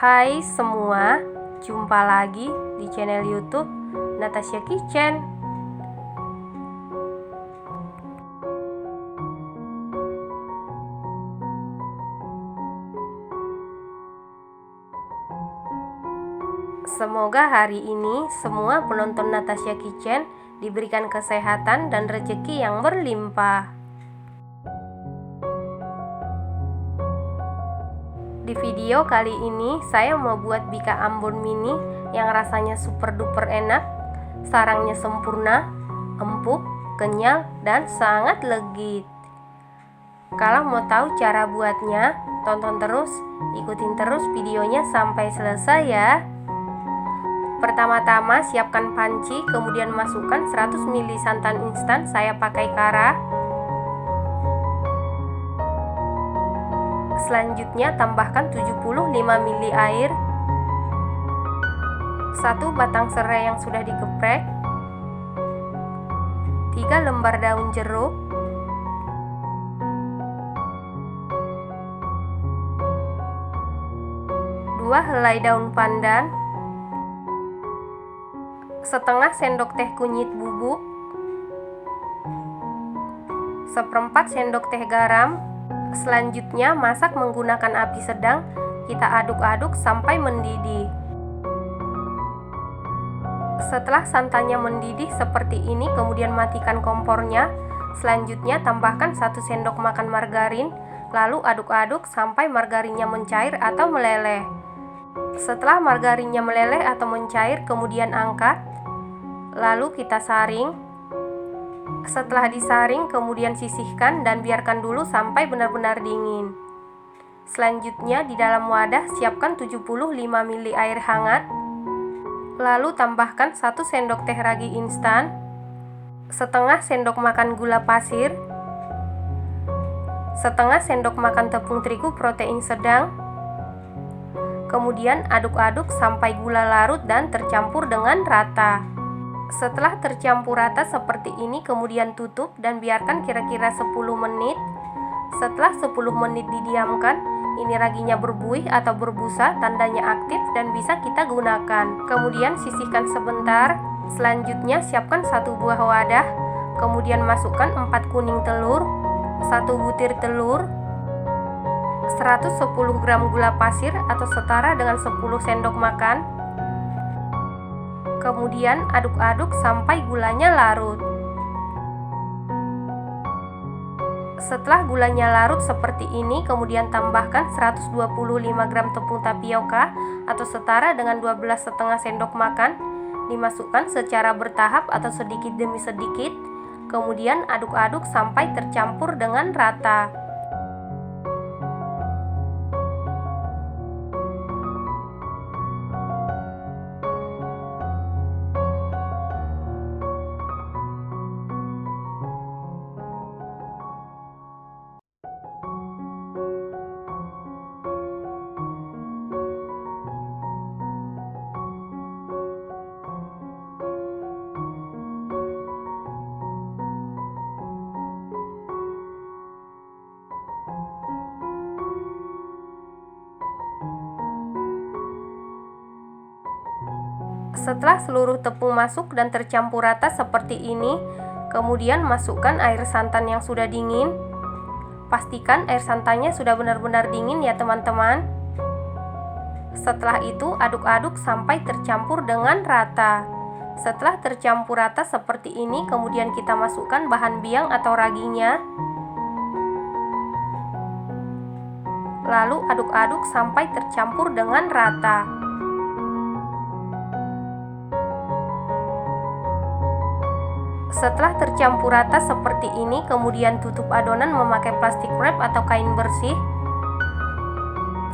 Hai semua, jumpa lagi di channel YouTube Natasha Kitchen. Semoga hari ini semua penonton Natasha Kitchen diberikan kesehatan dan rezeki yang berlimpah. Di video kali ini saya mau buat bika ambon mini yang rasanya super duper enak, sarangnya sempurna, empuk, kenyal, dan sangat legit. Kalau mau tahu cara buatnya, tonton terus, ikutin terus videonya sampai selesai ya. Pertama-tama siapkan panci, kemudian masukkan 100 ml santan instan, saya pakai Kara. Selanjutnya tambahkan 75 ml air, 1 batang serai yang sudah digeprek, 3 lembar daun jeruk, 2 helai daun pandan, setengah sendok teh kunyit bubuk, 1/4 sendok teh garam. Selanjutnya masak menggunakan api sedang, kita aduk-aduk sampai mendidih. Setelah santannya mendidih seperti ini, kemudian matikan kompornya. Selanjutnya tambahkan 1 sendok makan margarin, lalu aduk-aduk sampai margarinnya mencair atau meleleh. Setelah margarinnya meleleh atau mencair, kemudian angkat, lalu kita saring. Setelah disaring, kemudian sisihkan dan biarkan dulu sampai benar-benar dingin. Selanjutnya di dalam wadah siapkan 75 ml air hangat, lalu tambahkan 1 sendok teh ragi instan, setengah sendok makan gula pasir, setengah sendok makan tepung terigu protein sedang. Kemudian aduk-aduk sampai gula larut dan tercampur dengan rata. Setelah tercampur rata seperti ini, kemudian tutup dan biarkan kira-kira 10 menit. Setelah 10 menit didiamkan, ini raginya berbuih atau berbusa, tandanya aktif dan bisa kita gunakan. Kemudian sisihkan sebentar. Selanjutnya siapkan 1 buah wadah, kemudian masukkan 4 kuning telur, 1 butir telur, 110 gram gula pasir atau setara dengan 10 sendok makan. Kemudian aduk-aduk sampai gulanya larut. Setelah gulanya larut seperti ini, kemudian tambahkan 125 gram tepung tapioka atau setara dengan 12,5 sendok makan. Dimasukkan secara bertahap atau sedikit demi sedikit. Kemudian aduk-aduk sampai tercampur dengan rata. Setelah seluruh tepung masuk dan tercampur rata seperti ini, kemudian masukkan air santan yang sudah dingin. Pastikan air santannya sudah benar-benar dingin ya teman-teman. Setelah itu aduk-aduk sampai tercampur dengan rata. Setelah tercampur rata seperti ini, kemudian kita masukkan bahan biang atau raginya. Lalu aduk-aduk sampai tercampur dengan rata. Setelah tercampur rata seperti ini, kemudian tutup adonan memakai plastik wrap atau kain bersih.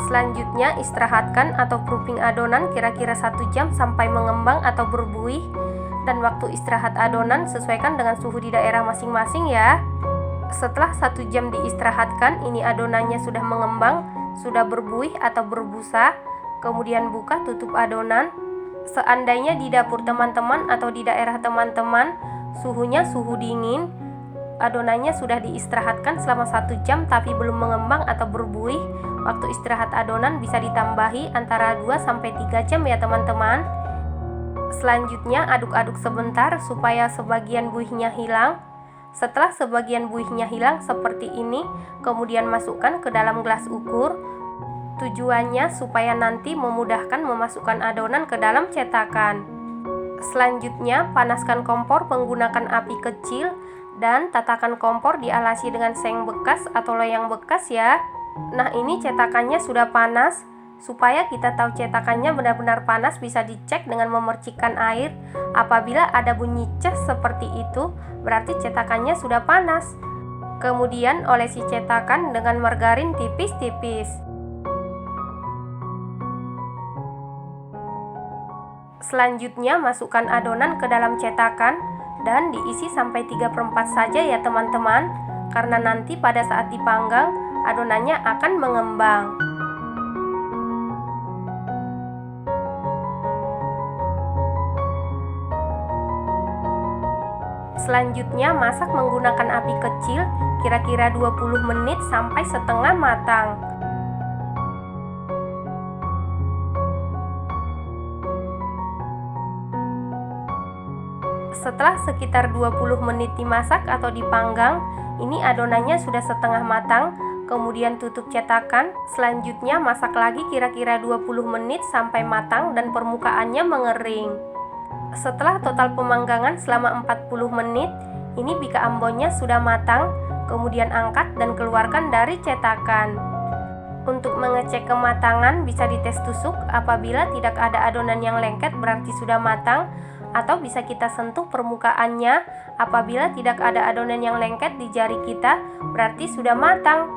Selanjutnya istirahatkan atau proofing adonan kira-kira 1 jam sampai mengembang atau berbuih. Dan waktu istirahat adonan sesuaikan dengan suhu di daerah masing-masing ya. Setelah 1 jam diistirahatkan, ini adonannya sudah mengembang, sudah berbuih atau berbusa. Kemudian buka tutup adonan. Seandainya di dapur teman-teman atau di daerah teman-teman suhunya suhu dingin, adonannya sudah diistirahatkan selama 1 jam tapi belum mengembang atau berbuih, waktu istirahat adonan bisa ditambahi antara 2-3 jam ya teman-teman. Selanjutnya aduk-aduk sebentar supaya sebagian buihnya hilang. Setelah sebagian buihnya hilang seperti ini, kemudian masukkan ke dalam gelas ukur. Tujuannya supaya nanti memudahkan memasukkan adonan ke dalam cetakan. Selanjutnya panaskan kompor menggunakan api kecil dan tatakan kompor dialasi dengan seng bekas atau loyang bekas ya. Nah, ini cetakannya sudah panas. Supaya kita tahu cetakannya benar-benar panas, bisa dicek dengan memercikkan air. Apabila ada bunyi ces seperti itu, berarti cetakannya sudah panas. Kemudian olesi cetakan dengan margarin tipis-tipis. Selanjutnya masukkan adonan ke dalam cetakan dan diisi sampai 3/4 saja ya teman-teman, karena nanti pada saat dipanggang adonannya akan mengembang. Selanjutnya masak menggunakan api kecil kira-kira 20 menit sampai setengah matang. Setelah sekitar 20 menit dimasak atau dipanggang, ini adonannya sudah setengah matang. Kemudian tutup cetakan. Selanjutnya masak lagi kira-kira 20 menit sampai matang dan permukaannya mengering. Setelah total pemanggangan selama 40 menit, ini bika ambonnya sudah matang. Kemudian angkat dan keluarkan dari cetakan. Untuk mengecek kematangan bisa dites tusuk. Apabila tidak ada adonan yang lengket berarti sudah matang, atau bisa kita sentuh permukaannya. Apabila tidak ada adonan yang lengket di jari kita berarti sudah matang.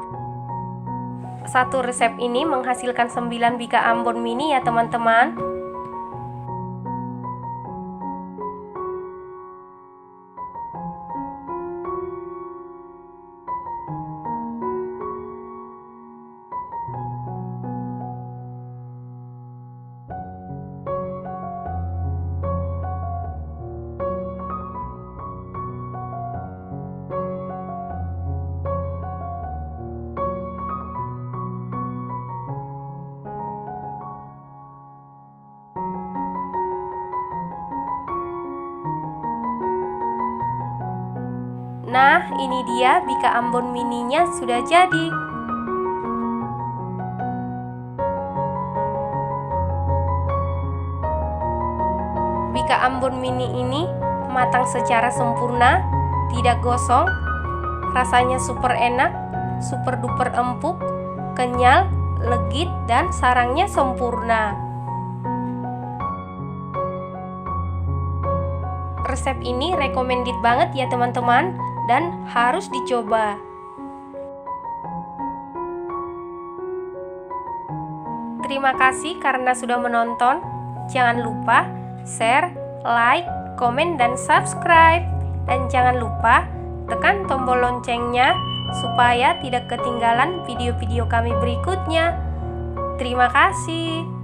Satu resep ini menghasilkan 9 bika ambon mini ya teman-teman. Nah, ini dia bika ambon mininya sudah jadi. Bika ambon mini ini matang secara sempurna, tidak gosong, rasanya super enak, super duper empuk, kenyal, legit, dan sarangnya sempurna. Resep ini recommended banget ya teman-teman, dan harus dicoba. Terima kasih karena sudah menonton. Jangan lupa share, like, komen, dan subscribe. Dan jangan lupa tekan tombol loncengnya supaya tidak ketinggalan video-video kami berikutnya. Terima kasih.